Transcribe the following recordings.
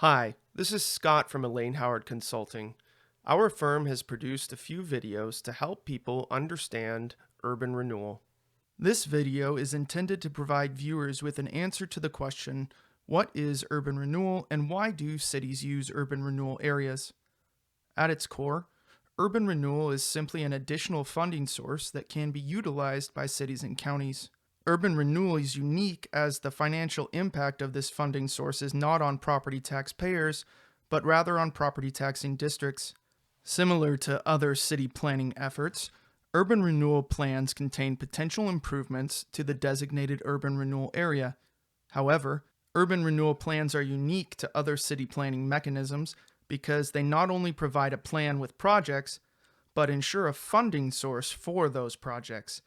Hi, this is Scott from Elaine Howard Consulting. Our firm has produced a few videos to help people understand urban renewal. This video is intended to provide viewers with an answer to the question, what is urban renewal and why do cities use urban renewal areas? At its core, urban renewal is simply an additional funding source that can be utilized by cities and counties. Urban renewal is unique as the financial impact of this funding source is not on property tax payers, but rather on property taxing districts. Similar to other city planning efforts, urban renewal plans contain potential improvements to the designated urban renewal area. However, urban renewal plans are unique to other city planning mechanisms because they not only provide a plan with projects, but ensure a funding source for those projects,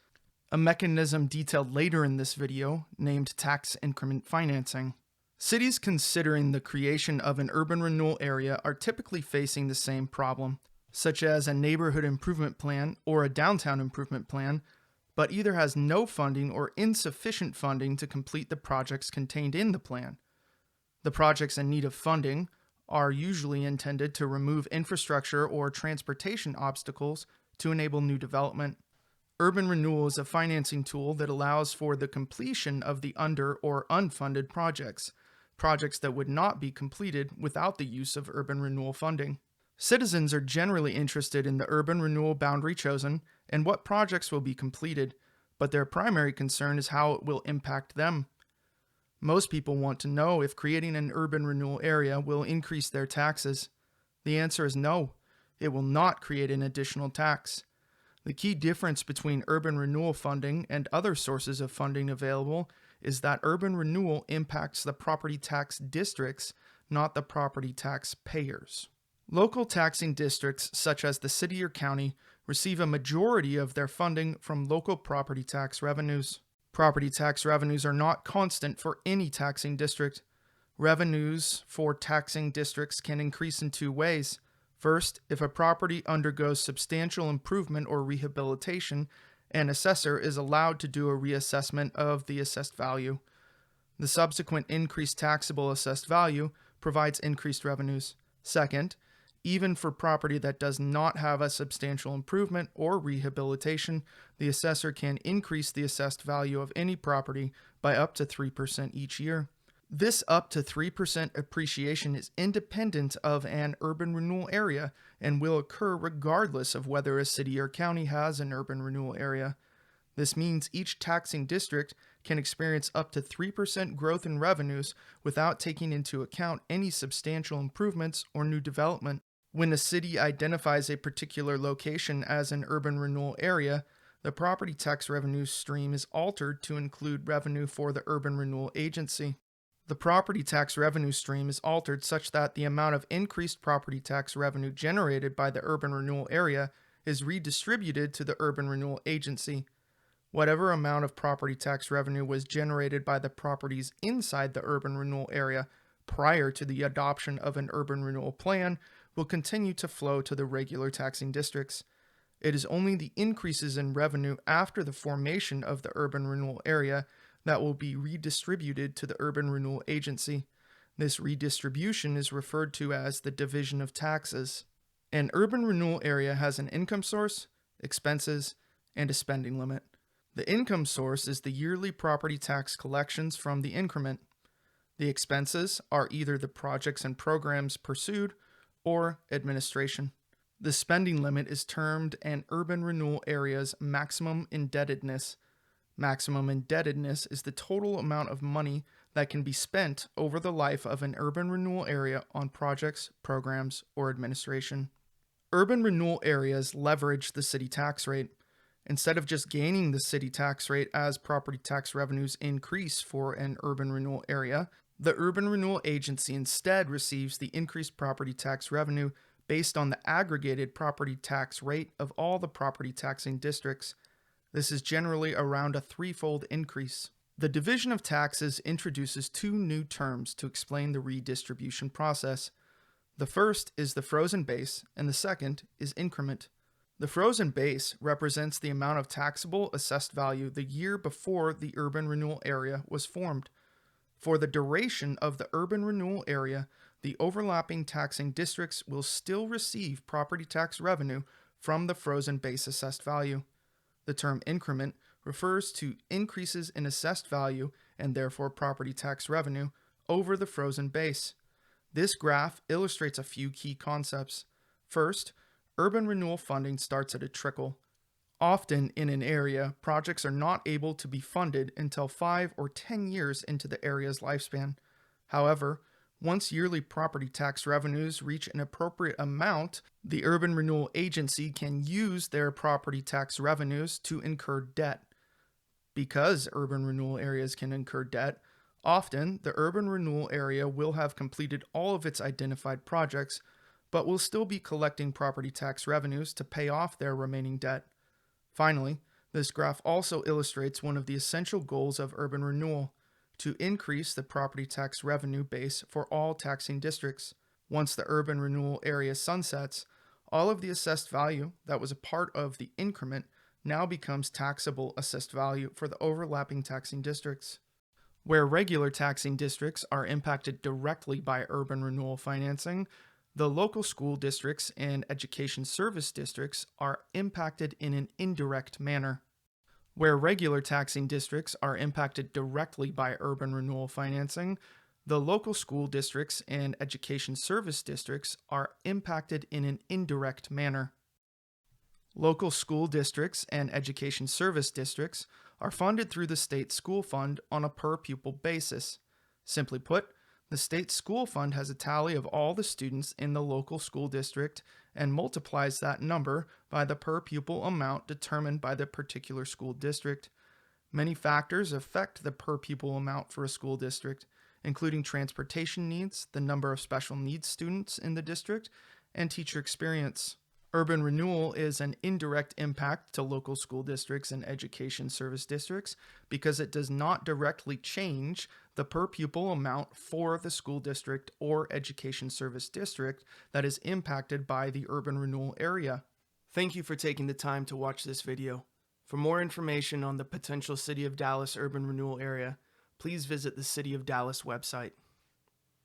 a mechanism detailed later in this video named tax increment financing. Cities considering the creation of an urban renewal area are typically facing the same problem, such as a neighborhood improvement plan or a downtown improvement plan, but either has no funding or insufficient funding to complete the projects contained in the plan. The projects in need of funding are usually intended to remove infrastructure or transportation obstacles to enable new development. Urban renewal is a financing tool that allows for the completion of the under or unfunded projects that would not be completed without the use of urban renewal funding. Citizens are generally interested in the urban renewal boundary chosen and what projects will be completed, but their primary concern is how it will impact them. Most people want to know if creating an urban renewal area will increase their taxes. The answer is no, it will not create an additional tax. The key difference between urban renewal funding and other sources of funding available is that urban renewal impacts the property tax districts, not the property tax payers. Local taxing districts, such as the city or county, receive a majority of their funding from local property tax revenues. Property tax revenues are not constant for any taxing district. Revenues for taxing districts can increase in two ways. First, if a property undergoes substantial improvement or rehabilitation, an assessor is allowed to do a reassessment of the assessed value. The subsequent increased taxable assessed value provides increased revenues. Second, even for property that does not have a substantial improvement or rehabilitation, the assessor can increase the assessed value of any property by up to 3% each year. This up to 3% appreciation is independent of an urban renewal area and will occur regardless of whether a city or county has an urban renewal area. This means each taxing district can experience up to 3% growth in revenues without taking into account any substantial improvements or new development. When a city identifies a particular location as an urban renewal area, the property tax revenue stream is altered to include revenue for the urban renewal agency. The property tax revenue stream is altered such that the amount of increased property tax revenue generated by the urban renewal area is redistributed to the urban renewal agency. Whatever amount of property tax revenue was generated by the properties inside the urban renewal area prior to the adoption of an urban renewal plan will continue to flow to the regular taxing districts. It is only the increases in revenue after the formation of the urban renewal area that will be redistributed to the urban renewal agency. This redistribution is referred to as the division of taxes. An urban renewal area has an income source, expenses, and a spending limit. The income source is the yearly property tax collections from the increment. The expenses are either the projects and programs pursued or administration. The spending limit is termed an urban renewal area's maximum indebtedness. Maximum indebtedness is the total amount of money that can be spent over the life of an urban renewal area on projects, programs, or administration. Urban renewal areas leverage the city tax rate. Instead of just gaining the city tax rate as property tax revenues increase for an urban renewal area, the urban renewal agency instead receives the increased property tax revenue based on the aggregated property tax rate of all the property taxing districts. This is generally around a threefold increase. The division of taxes introduces two new terms to explain the redistribution process. The first is the frozen base, and the second is increment. The frozen base represents the amount of taxable assessed value the year before the urban renewal area was formed. For the duration of the urban renewal area, the overlapping taxing districts will still receive property tax revenue from the frozen base assessed value. The term increment refers to increases in assessed value and therefore property tax revenue over the frozen base. This graph illustrates a few key concepts. First, urban renewal funding starts at a trickle. Often in an area, projects are not able to be funded until 5 or 10 years into the area's lifespan. However, once yearly property tax revenues reach an appropriate amount, the Urban Renewal Agency can use their property tax revenues to incur debt. Because urban renewal areas can incur debt, often the urban renewal area will have completed all of its identified projects, but will still be collecting property tax revenues to pay off their remaining debt. Finally, this graph also illustrates one of the essential goals of urban renewal: to increase the property tax revenue base for all taxing districts. Once the urban renewal area sunsets, all of the assessed value that was a part of the increment now becomes taxable assessed value for the overlapping taxing districts. Where regular taxing districts are impacted directly by urban renewal financing, the local school districts and education service districts are impacted in an indirect manner. Where regular taxing districts are impacted directly by urban renewal financing, the local school districts and education service districts are impacted in an indirect manner. Local school districts and education service districts are funded through the state school fund on a per-pupil basis. Simply put, the state school fund has a tally of all the students in the local school district and multiplies that number by the per-pupil amount determined by the particular school district. Many factors affect the per-pupil amount for a school district, including transportation needs, the number of special needs students in the district, and teacher experience. Urban renewal is an indirect impact to local school districts and education service districts because it does not directly change the per pupil amount for the school district or education service district that is impacted by the urban renewal area. Thank you for taking the time to watch this video. For more information on the potential City of Dallas urban renewal area, please visit the City of Dallas website.